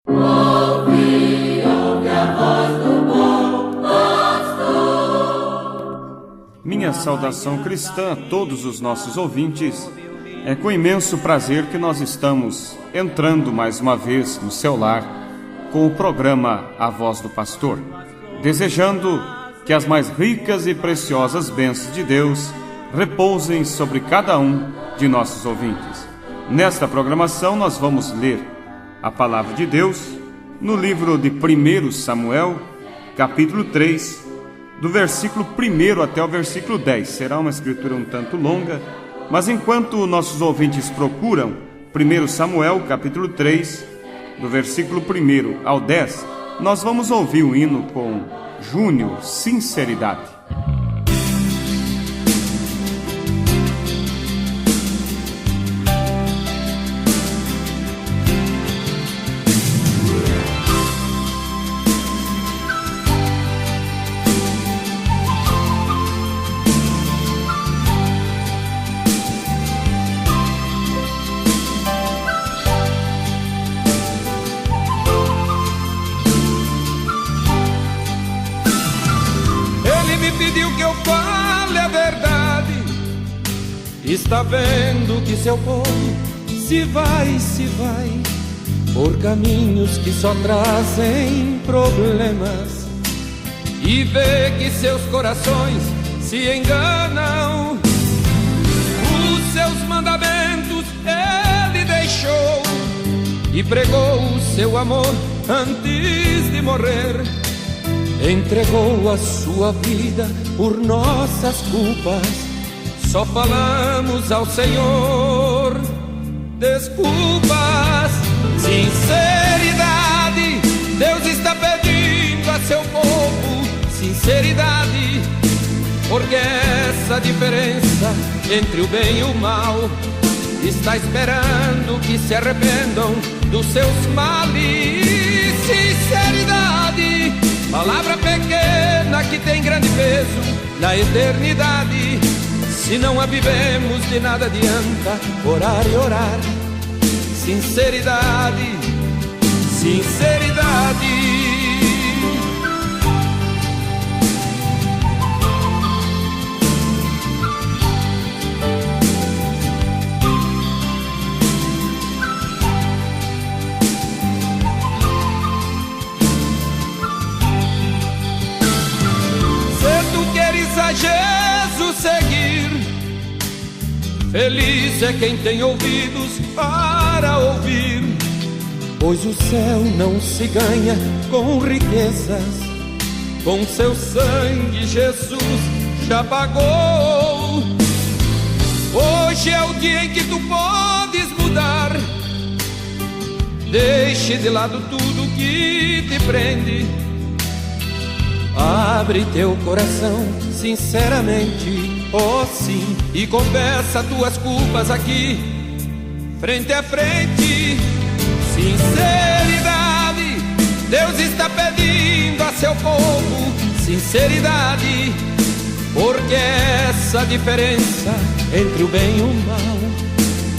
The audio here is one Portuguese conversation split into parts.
Ouve a voz do bom pastor. Minha saudação cristã a todos os nossos ouvintes. É com imenso prazer que nós estamos entrando mais uma vez no seu lar com o programa A Voz do Pastor, desejando que as mais ricas e preciosas bênçãos de Deus repousem sobre cada um de nossos ouvintes. Nesta programação nós vamos ler a Palavra de Deus no livro de 1 Samuel, capítulo 3, do versículo 1 até o versículo 10. Será uma escritura um tanto longa, mas enquanto nossos ouvintes procuram 1 Samuel, capítulo 3, do versículo 1 ao 10, nós vamos ouvir o hino com Júnior, Sinceridade. Pediu que eu fale a verdade. Está vendo que seu povo se vai por caminhos que só trazem problemas, e vê que seus corações se enganam. Os seus mandamentos ele deixou e pregou o seu amor antes de morrer. Entregou a sua vida por nossas culpas. Só falamos ao Senhor desculpas. Sinceridade, Deus está pedindo a seu povo sinceridade, porque essa diferença entre o bem e o mal está esperando que se arrependam dos seus males. Sinceridade, palavra pequena que tem grande peso na eternidade. Se não a vivemos, de nada adianta orar e orar. Sinceridade, sinceridade. A Jesus seguir, feliz é quem tem ouvidos para ouvir, pois o céu não se ganha com riquezas, com seu sangue Jesus já pagou. Hoje é o dia em que tu podes mudar. Deixe de lado tudo que te prende. Abre teu coração sinceramente, oh sim, e confessa tuas culpas aqui, frente a frente. Sinceridade, Deus está pedindo a seu povo sinceridade, porque essa diferença entre o bem e o mal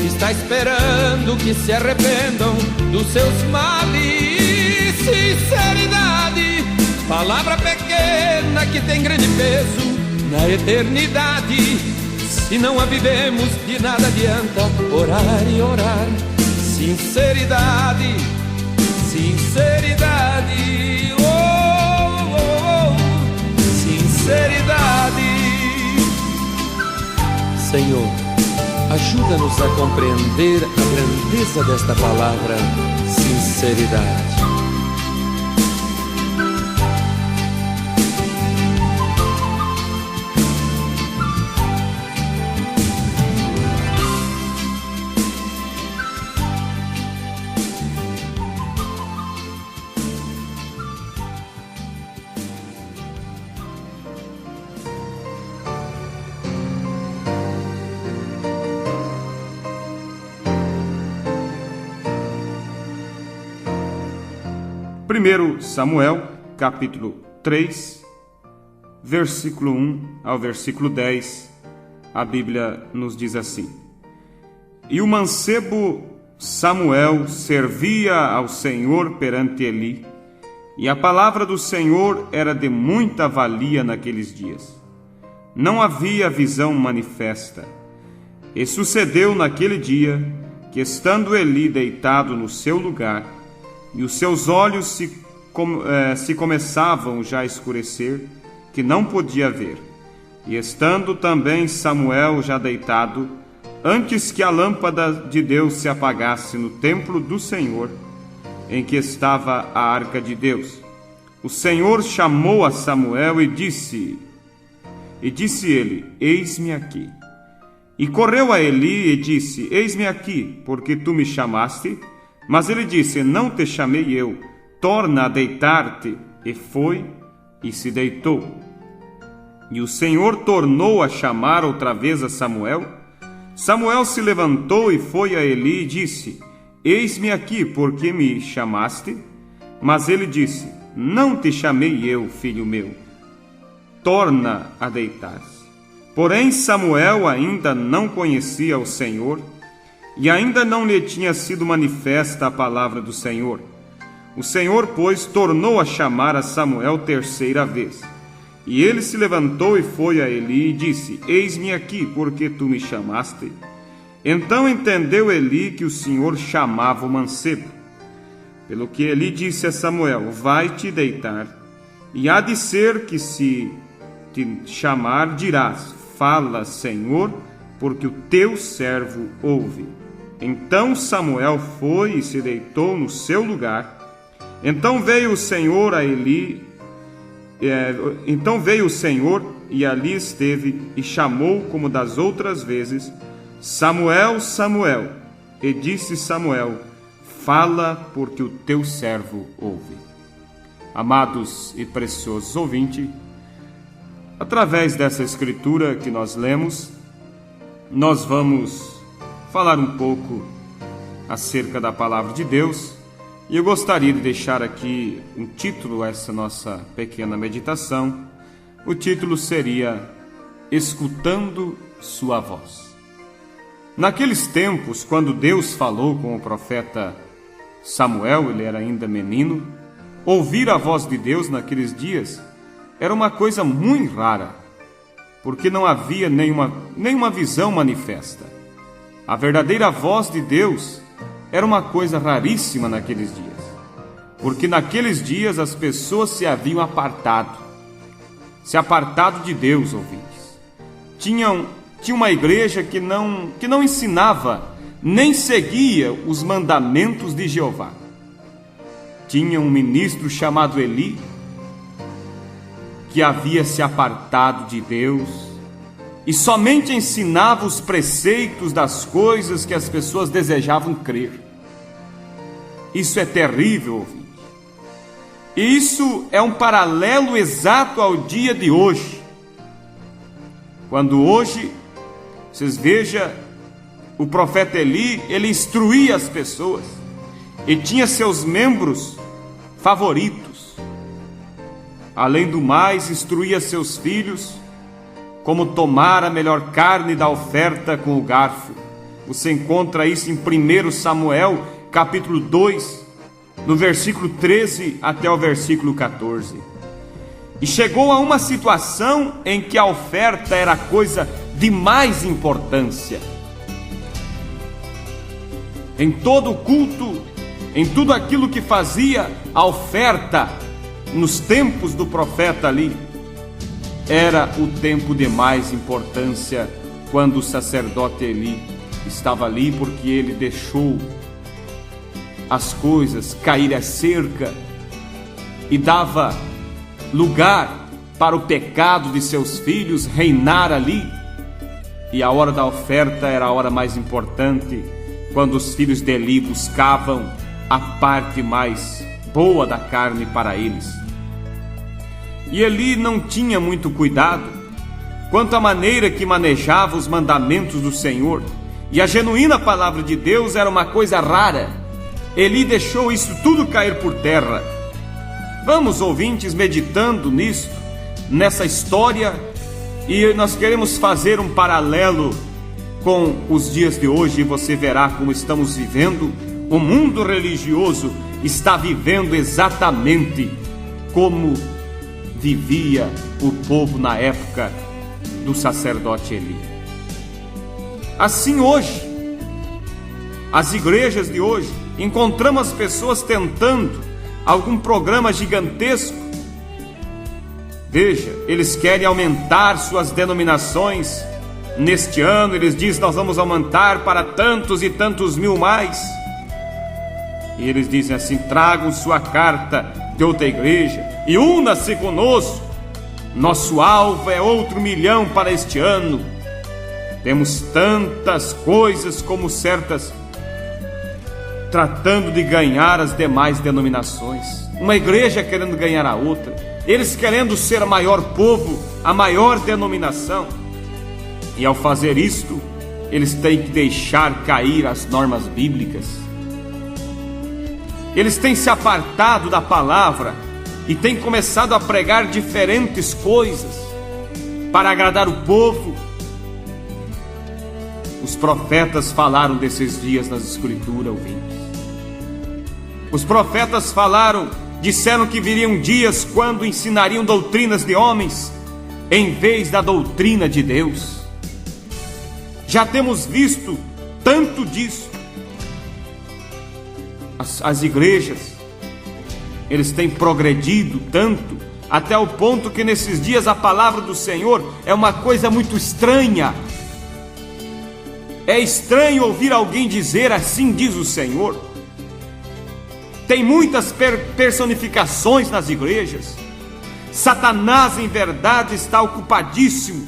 está esperando que se arrependam dos seus males. Sinceridade, palavra pequena que tem grande peso na eternidade. Se não a vivemos, de nada adianta orar e orar. Sinceridade, sinceridade, oh, oh, oh. Sinceridade. Senhor, ajuda-nos a compreender a grandeza desta palavra, sinceridade. Primeiro Samuel, capítulo 3, versículo 1 ao versículo 10, a Bíblia nos diz assim: E o mancebo Samuel servia ao Senhor perante Eli, e a palavra do Senhor era de muita valia naqueles dias. Não havia visão manifesta. E sucedeu naquele dia que, estando Eli deitado no seu lugar, e os seus olhos se começavam já a escurecer, que não podia ver, e estando também Samuel já deitado, antes que a lâmpada de Deus se apagasse no templo do Senhor, em que estava a arca de Deus, o Senhor chamou a Samuel e disse ele: Eis-me aqui. E correu a Eli e disse: Eis-me aqui, porque tu me chamaste? Mas ele disse: Não te chamei eu, torna a deitar-te. E foi e se deitou. E o Senhor tornou a chamar outra vez a Samuel. Samuel se levantou e foi a Eli e disse: Eis-me aqui, porque me chamaste? Mas ele disse: Não te chamei eu, filho meu, torna a deitar-se. Porém Samuel ainda não conhecia o Senhor, e ainda não lhe tinha sido manifesta a palavra do Senhor. O Senhor, pois, tornou a chamar a Samuel terceira vez. E ele se levantou e foi a Eli e disse: Eis-me aqui, porque tu me chamaste? Então entendeu Eli que o Senhor chamava o mancebo. Pelo que Eli disse a Samuel: Vai-te deitar, e há de ser que, se te chamar, dirás: Fala, Senhor, porque o teu servo ouve. Então Samuel foi e se deitou no seu lugar. Então veio o Senhor e ali esteve e chamou como das outras vezes: Samuel, Samuel. E disse Samuel: Fala, porque o teu servo ouve. Amados e preciosos ouvintes, através dessa escritura que nós lemos, nós vamos falar um pouco acerca da palavra de Deus, e eu gostaria de deixar aqui um título a essa nossa pequena meditação. O título seria Escutando Sua Voz. Naqueles tempos, quando Deus falou com o profeta Samuel, ele era ainda menino, ouvir a voz de Deus naqueles dias era uma coisa muito rara, porque não havia nenhuma visão manifesta. A verdadeira voz de Deus era uma coisa raríssima naqueles dias, porque naqueles dias as pessoas se haviam apartado de Deus, ouvintes. Tinha uma igreja que não ensinava nem seguia os mandamentos de Jeová. Tinha um ministro chamado Eli, que havia se apartado de Deus e somente ensinava os preceitos das coisas que as pessoas desejavam crer. Isso é terrível, ouvinte. E isso é um paralelo exato ao dia de hoje. Quando hoje, vocês vejam, o profeta Eli, ele instruía as pessoas e tinha seus membros favoritos. Além do mais, instruía seus filhos como tomar a melhor carne da oferta com o garfo. Você encontra isso em 1 Samuel, capítulo 2, no versículo 13 até o versículo 14. E chegou a uma situação em que a oferta era coisa de mais importância. Em todo o culto, em tudo aquilo que fazia a oferta, nos tempos do profeta ali, era o tempo de mais importância, quando o sacerdote Eli estava ali, porque ele deixou as coisas cair a cerca e dava lugar para o pecado de seus filhos reinar ali. E a hora da oferta era a hora mais importante, quando os filhos de Eli buscavam a parte mais boa da carne para eles. E Eli não tinha muito cuidado quanto à maneira que manejava os mandamentos do Senhor, e a genuína palavra de Deus era uma coisa rara. Eli deixou isso tudo cair por terra. Vamos, ouvintes, meditando nessa história, e nós queremos fazer um paralelo com os dias de hoje e você verá como estamos vivendo. O mundo religioso está vivendo exatamente como vivia o povo na época do sacerdote Eli. Assim hoje, as igrejas de hoje, encontramos as pessoas tentando algum programa gigantesco. Veja, eles querem aumentar suas denominações. Neste ano eles dizem: nós vamos aumentar para tantos e tantos mil mais. E eles dizem assim: tragam sua carta de outra igreja e una-se conosco. Nosso alvo é outro 1 milhão para este ano. Temos tantas coisas como certas, tratando de ganhar as demais denominações. Uma igreja querendo ganhar a outra, eles querendo ser o maior povo, a maior denominação. E ao fazer isto, eles têm que deixar cair as normas bíblicas. Eles têm se apartado da palavra e têm começado a pregar diferentes coisas para agradar o povo. Os profetas falaram desses dias nas escrituras, ouvintes. Os profetas falaram, disseram que viriam dias quando ensinariam doutrinas de homens em vez da doutrina de Deus. Já temos visto tanto disso. As igrejas, eles têm progredido tanto, até o ponto que nesses dias a palavra do Senhor é uma coisa muito estranha. É estranho ouvir alguém dizer: assim diz o Senhor. Tem muitas personificações nas igrejas. Satanás, em verdade, está ocupadíssimo.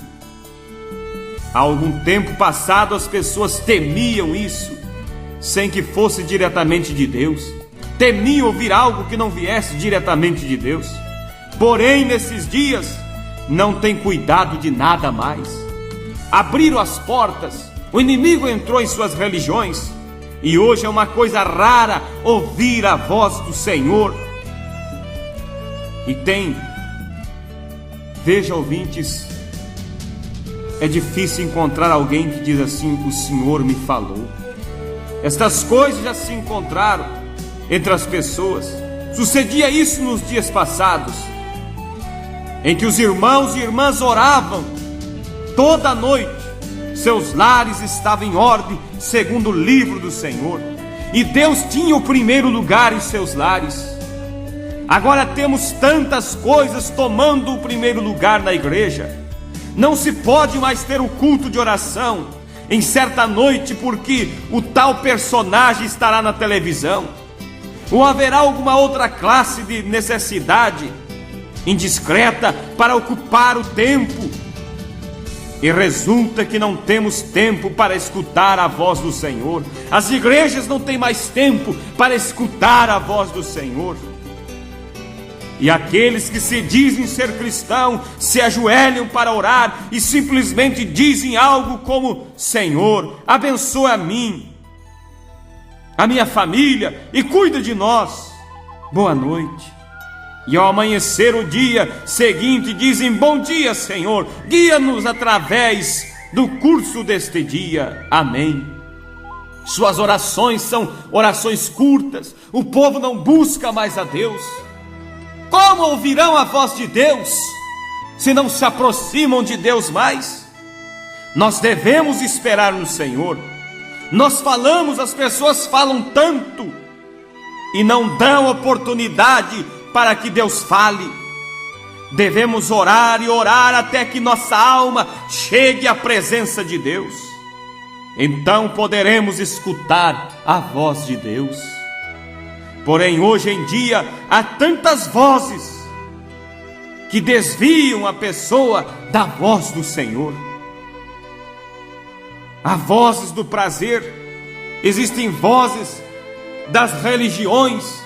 Há algum tempo passado as pessoas temiam isso, sem que fosse diretamente de Deus. Temiam ouvir algo que não viesse diretamente de Deus. Porém, nesses dias, não tem cuidado de nada mais. Abriram as portas, o inimigo entrou em suas religiões, e hoje é uma coisa rara ouvir a voz do Senhor. E tem, veja, ouvintes, é difícil encontrar alguém que diz assim: o Senhor me falou. Estas coisas já se encontraram entre as pessoas. Sucedia isso nos dias passados, em que os irmãos e irmãs oravam toda noite. Seus lares estavam em ordem segundo o livro do Senhor, e Deus tinha o primeiro lugar em seus lares. Agora temos tantas coisas tomando o primeiro lugar na igreja. Não se pode mais ter o culto de oração em certa noite porque o tal personagem estará na televisão, ou haverá alguma outra classe de necessidade indiscreta para ocupar o tempo. E resulta que não temos tempo para escutar a voz do Senhor. As igrejas não têm mais tempo para escutar a voz do Senhor. E aqueles que se dizem ser cristãos se ajoelham para orar e simplesmente dizem algo como: Senhor, abençoa a mim, a minha família e cuida de nós. Boa noite. E ao amanhecer o dia seguinte dizem: bom dia, Senhor, guia-nos através do curso deste dia. Amém. Suas orações são orações curtas. O povo não busca mais a Deus. Como ouvirão a voz de Deus se não se aproximam de Deus mais? Nós devemos esperar no Senhor. Nós falamos, as pessoas falam tanto e não dão oportunidade para que Deus fale. Devemos orar e orar até que nossa alma chegue à presença de Deus. Então poderemos escutar a voz de Deus. Porém, hoje em dia, há tantas vozes que desviam a pessoa da voz do Senhor. Há vozes do prazer, existem vozes das religiões.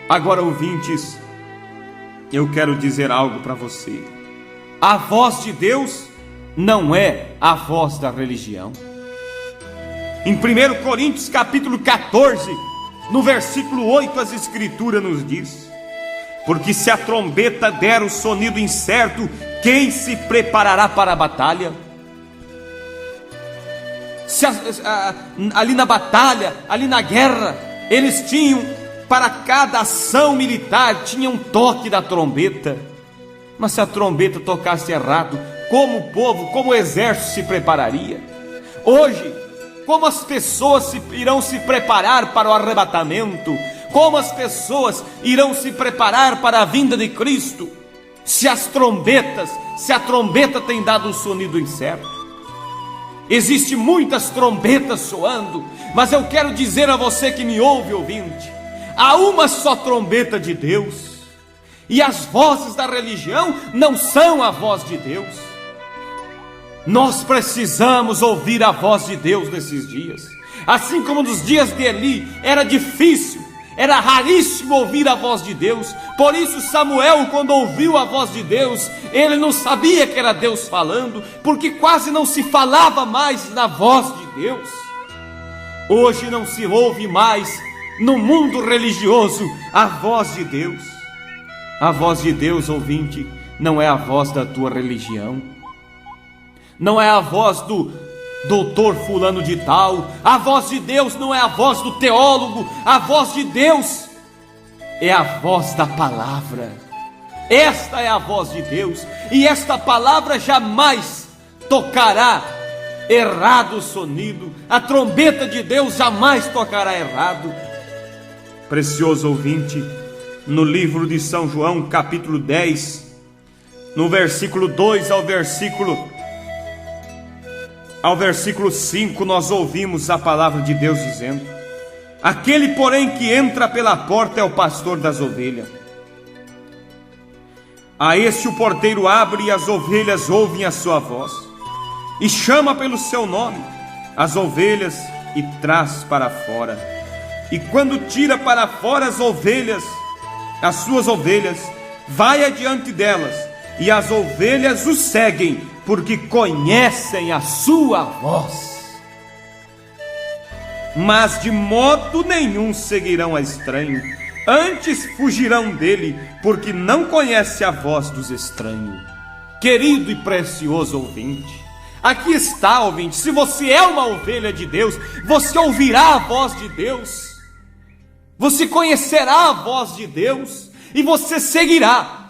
Agora, ouvintes, eu quero dizer algo para você. A voz de Deus não é a voz da religião. Em 1 Coríntios capítulo 14, no versículo 8, as escrituras nos diz: porque se a trombeta der o sonido incerto, quem se preparará para a batalha? ali na batalha, ali na guerra, eles tinham, para cada ação militar, tinha um toque da trombeta. Mas se a trombeta tocasse errado, como o povo, como o exército se prepararia? Hoje, como as pessoas irão se preparar para o arrebatamento? Como as pessoas irão se preparar para a vinda de Cristo? Se a trombeta tem dado um sonido incerto. Existem muitas trombetas soando, mas eu quero dizer a você que me ouve, ouvinte, há uma só trombeta de Deus. E as vozes da religião não são a voz de Deus. Nós precisamos ouvir a voz de Deus nesses dias. Assim como nos dias de Eli era difícil, era raríssimo ouvir a voz de Deus. Por isso Samuel, quando ouviu a voz de Deus, ele não sabia que era Deus falando, porque quase não se falava mais na voz de Deus. Hoje não se ouve mais no mundo religioso a voz de Deus. A voz de Deus, ouvinte, não é a voz da tua religião, não é a voz do doutor fulano de tal. A voz de Deus não é a voz do teólogo. A voz de Deus é a voz da palavra. Esta é a voz de Deus, e esta palavra jamais tocará errado o sonido. A trombeta de Deus jamais tocará errado. Precioso ouvinte, no livro de São João, capítulo 10, no versículo 2 ao versículo 5, nós ouvimos a palavra de Deus dizendo: aquele, porém, que entra pela porta é o pastor das ovelhas. A este o porteiro abre, e as ovelhas ouvem a sua voz, e chama pelo seu nome as ovelhas e traz para fora. E quando tira para fora as suas ovelhas, vai adiante delas, e as ovelhas o seguem, porque conhecem a sua voz. Mas de modo nenhum seguirão a estranho, antes fugirão dele, porque não conhece a voz dos estranhos. Querido e precioso ouvinte, aqui está, ouvinte, se você é uma ovelha de Deus, você ouvirá a voz de Deus, você conhecerá a voz de Deus, e você seguirá.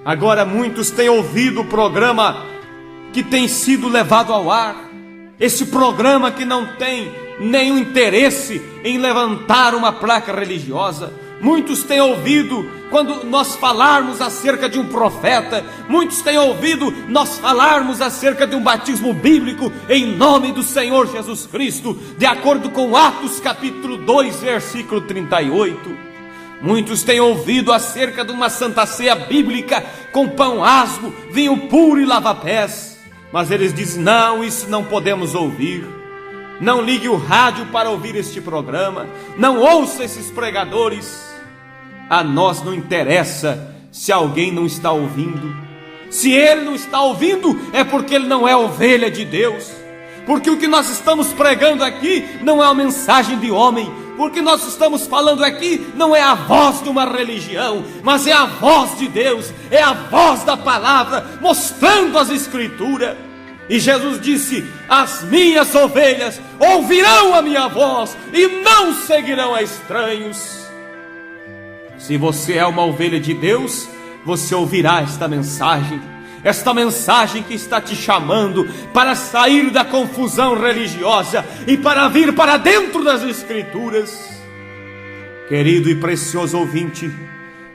Agora muitos têm ouvido o programa que tem sido levado ao ar, esse programa que não tem nenhum interesse em levantar uma placa religiosa. Muitos têm ouvido quando nós falarmos acerca de um profeta, muitos têm ouvido nós falarmos acerca de um batismo bíblico em nome do Senhor Jesus Cristo, de acordo com Atos capítulo 2, versículo 38. Muitos têm ouvido acerca de uma santa ceia bíblica com pão asmo, vinho puro e lava-pés, mas eles dizem: não, isso não podemos ouvir. Não ligue o rádio para ouvir este programa, não ouça esses pregadores. A nós não interessa se alguém não está ouvindo. Se ele não está ouvindo, é porque ele não é ovelha de Deus. Porque o que nós estamos pregando aqui não é uma mensagem de homem. Porque nós estamos falando aqui não é a voz de uma religião, mas é a voz de Deus, é a voz da palavra, mostrando as Escrituras. E Jesus disse: as minhas ovelhas ouvirão a minha voz e não seguirão a estranhos. Se você é uma ovelha de Deus, você ouvirá esta mensagem que está te chamando para sair da confusão religiosa e para vir para dentro das Escrituras. Querido e precioso ouvinte,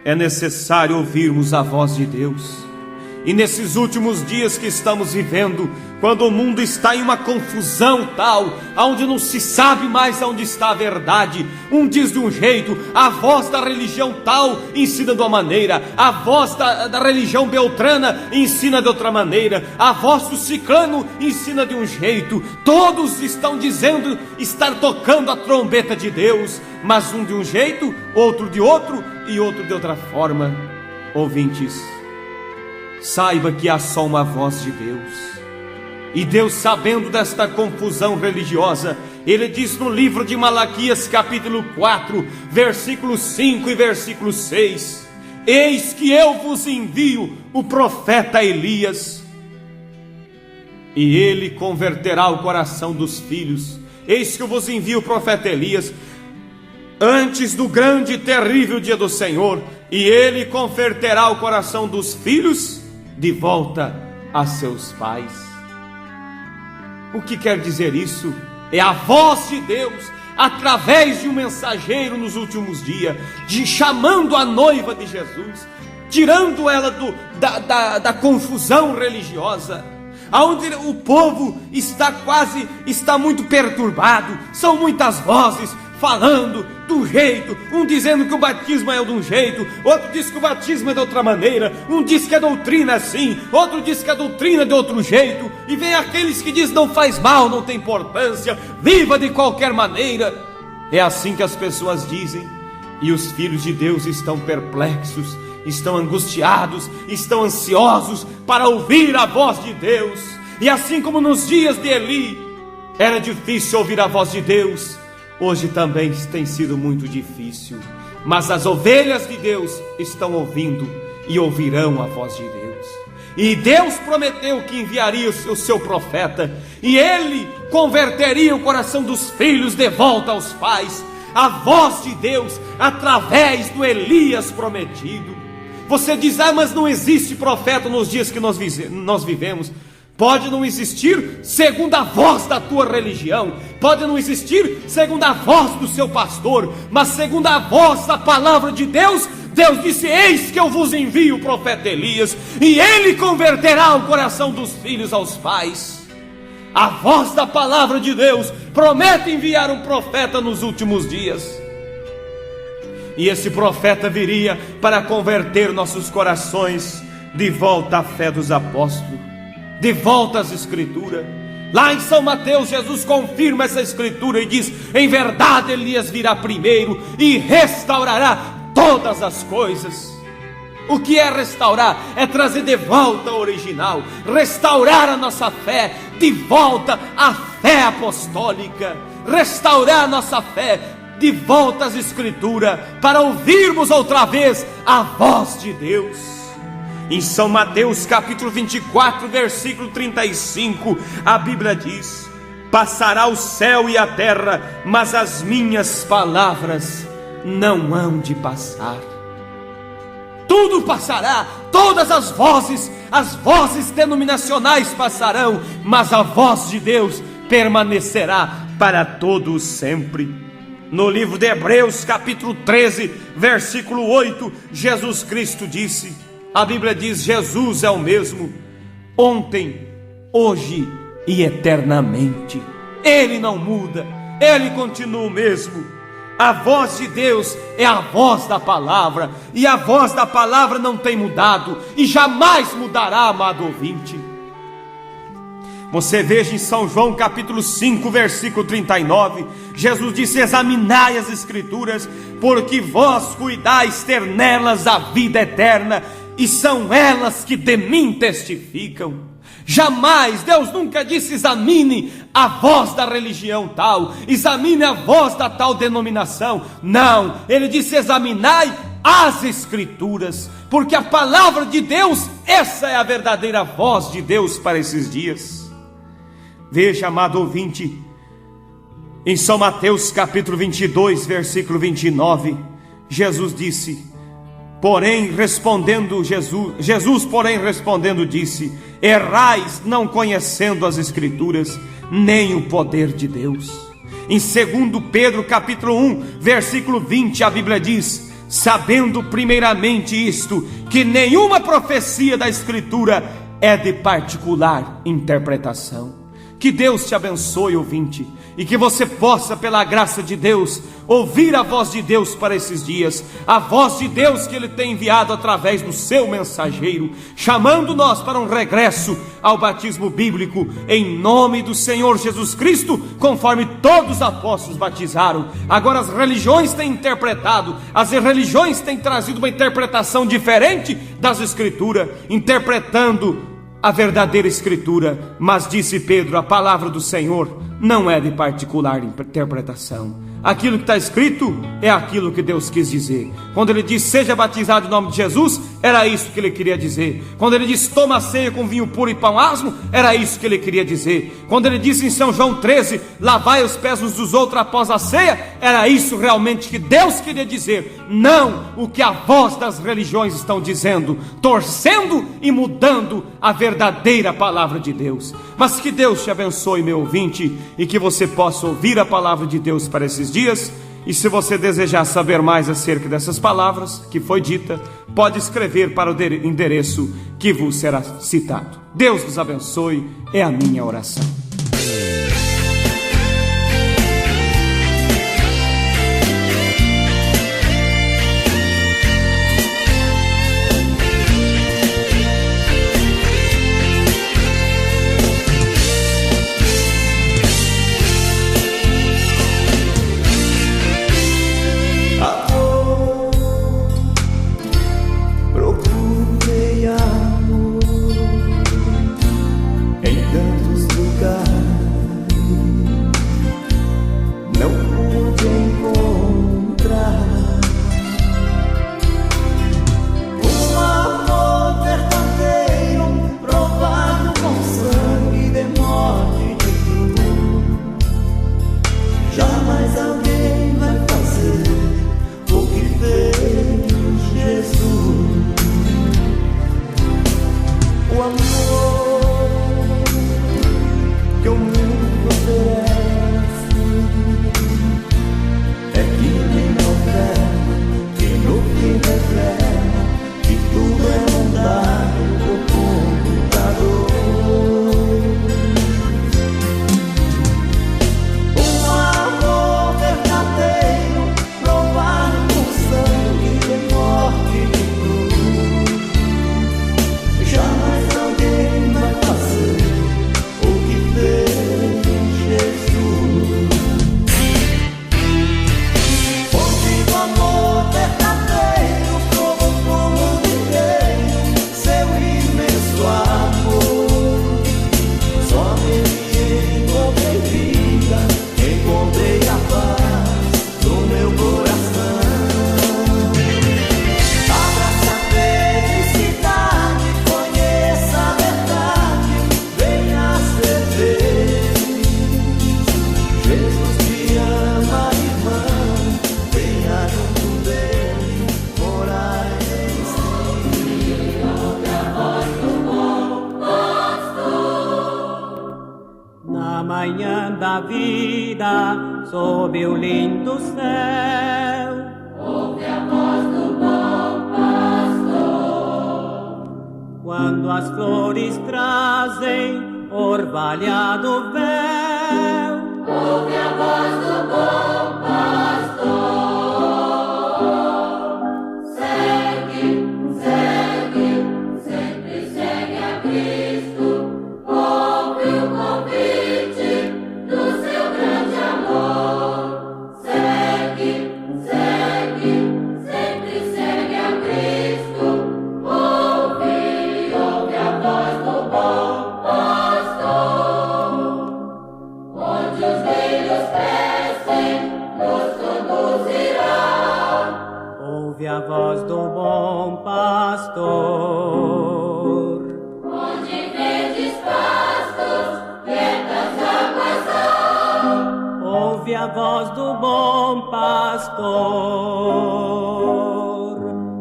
é necessário ouvirmos a voz de Deus. E nesses últimos dias que estamos vivendo, quando o mundo está em uma confusão tal, onde não se sabe mais onde está a verdade, um diz de um jeito, a voz da religião tal ensina de uma maneira, a voz da religião beltrana ensina de outra maneira, a voz do ciclano ensina de um jeito, todos estão dizendo estar tocando a trombeta de Deus, mas um de um jeito, outro de outro e outro de outra forma. Ouvintes, saiba que há só uma voz de Deus. E Deus, sabendo desta confusão religiosa, Ele diz no livro de Malaquias capítulo 4, versículo 5 e versículo 6: eis que eu vos envio o profeta Elias, e ele converterá o coração dos filhos eis que eu vos envio o profeta Elias antes do grande e terrível dia do Senhor, e ele converterá o coração dos filhos de volta a seus pais. O que quer dizer isso? É a voz de Deus através de um mensageiro nos últimos dias, chamando a noiva de Jesus, tirando ela da confusão religiosa, onde o povo está muito perturbado. São muitas vozes falando de um jeito, um dizendo que o batismo é de um jeito, outro diz que o batismo é de outra maneira, um diz que a doutrina é assim, outro diz que a doutrina é de outro jeito, e vem aqueles que dizem não faz mal, não tem importância, viva de qualquer maneira. É assim que as pessoas dizem, e os filhos de Deus estão perplexos, estão angustiados, estão ansiosos para ouvir a voz de Deus. E assim como nos dias de Eli era difícil ouvir a voz de Deus, hoje também tem sido muito difícil, mas as ovelhas de Deus estão ouvindo e ouvirão a voz de Deus. E Deus prometeu que enviaria o seu profeta, e ele converteria o coração dos filhos de volta aos pais. A voz de Deus através do Elias prometido. Você diz, mas não existe profeta nos dias que nós vivemos. Pode não existir segundo a voz da tua religião, pode não existir segundo a voz do seu pastor, mas segundo a voz da palavra de Deus, Deus disse, eis que eu vos envio o profeta Elias, e ele converterá o coração dos filhos aos pais. A voz da palavra de Deus promete enviar um profeta nos últimos dias, e esse profeta viria para converter nossos corações de volta à fé dos apóstolos, de volta às escrituras. Lá em São Mateus, Jesus confirma essa escritura e diz, em verdade Elias virá primeiro e restaurará todas as coisas. O que é restaurar? É trazer de volta ao original, restaurar a nossa fé, de volta à fé apostólica, restaurar a nossa fé, de volta às escrituras, para ouvirmos outra vez a voz de Deus. Em São Mateus capítulo 24, versículo 35, a Bíblia diz, passará o céu e a terra, mas as minhas palavras não hão de passar. Tudo passará, todas as vozes denominacionais passarão, mas a voz de Deus permanecerá para todo sempre. No livro de Hebreus capítulo 13, versículo 8, Jesus Cristo disse, a Bíblia diz, Jesus é o mesmo, ontem, hoje e eternamente. Ele não muda, Ele continua o mesmo. A voz de Deus é a voz da palavra, e a voz da palavra não tem mudado, e jamais mudará, amado ouvinte. Você veja em São João capítulo 5, versículo 39, Jesus disse, examinai as escrituras, porque vós cuidais ter nelas a vida eterna, e são elas que de mim testificam. Jamais, Deus nunca disse, examine a voz da religião tal, examine a voz da tal denominação. Não, Ele disse, examinai as escrituras, porque a palavra de Deus, essa é a verdadeira voz de Deus para esses dias. Veja, amado ouvinte, em São Mateus capítulo 22, versículo 29, Jesus disse, porém respondendo Jesus porém respondendo disse, errais não conhecendo as escrituras, nem o poder de Deus. Em 2 Pedro capítulo 1, versículo 20, a Bíblia diz, sabendo primeiramente isto, que nenhuma profecia da escritura é de particular interpretação. Que Deus te abençoe, ouvinte, e que você possa, pela graça de Deus, ouvir a voz de Deus para esses dias, a voz de Deus que Ele tem enviado através do seu mensageiro, chamando nós para um regresso ao batismo bíblico, em nome do Senhor Jesus Cristo, conforme todos os apóstolos batizaram. Agora as religiões têm interpretado, as religiões têm trazido uma interpretação diferente das escrituras, interpretando a verdadeira escritura, mas disse Pedro, a palavra do Senhor não é de particular interpretação. Aquilo que está escrito é aquilo que Deus quis dizer. Quando ele diz, seja batizado em nome de Jesus, era isso que ele queria dizer. Quando ele diz, toma a ceia com vinho puro e pão asmo, era isso que ele queria dizer. Quando ele disse em São João 13, lavai os pés uns dos outros após a ceia, era isso realmente que Deus queria dizer. Não o que a voz das religiões estão dizendo, torcendo e mudando a verdadeira palavra de Deus. Mas que Deus te abençoe, meu ouvinte, e que você possa ouvir a palavra de Deus para esses dias. E se você desejar saber mais acerca dessas palavras que foi dita, pode escrever para o endereço que vos será citado. Deus vos abençoe, é a minha oração. Da vida sob o lindo céu, ouve a voz do bom pastor. Quando as flores trazem orvalhado véu, ouve a voz do bom pastor. Segue, segue, sempre segue a Cristo. Ouve o convite do seu grande amor. Segue, segue, sempre segue a Cristo. Ouve, ouve a voz do bom pastor. Onde os brilhos crescem, nos conduzirá. ouve a voz do bom pastor. Onde verdes pastos, quietas águas há. Ouve a voz do bom pastor.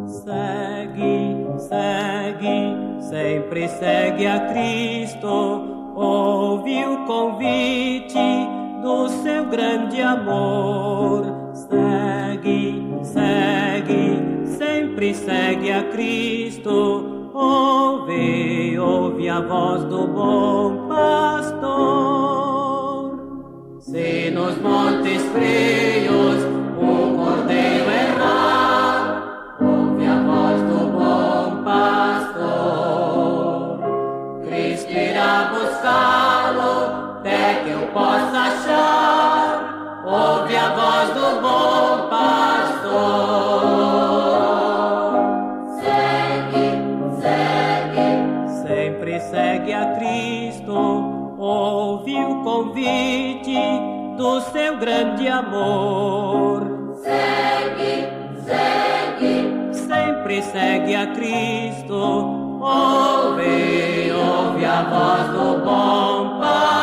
Segue, segue, sempre segue a Cristo. Ouve o convite do seu grande amor. Segue, segue, sempre segue a Cristo. Ouve, ouve a voz do bom pastor. Se nos montes frios o cordeiro errar, ouve a voz do bom pastor. Cristo irá buscá-lo até que eu possa achar. Ouve a voz do bom pastor. Segue, segue, Sempre segue a Cristo. Ouve o convite do do seu grande amor. Segue, segue, Sempre segue a Cristo. Ouve, ouve a voz do bom Pai.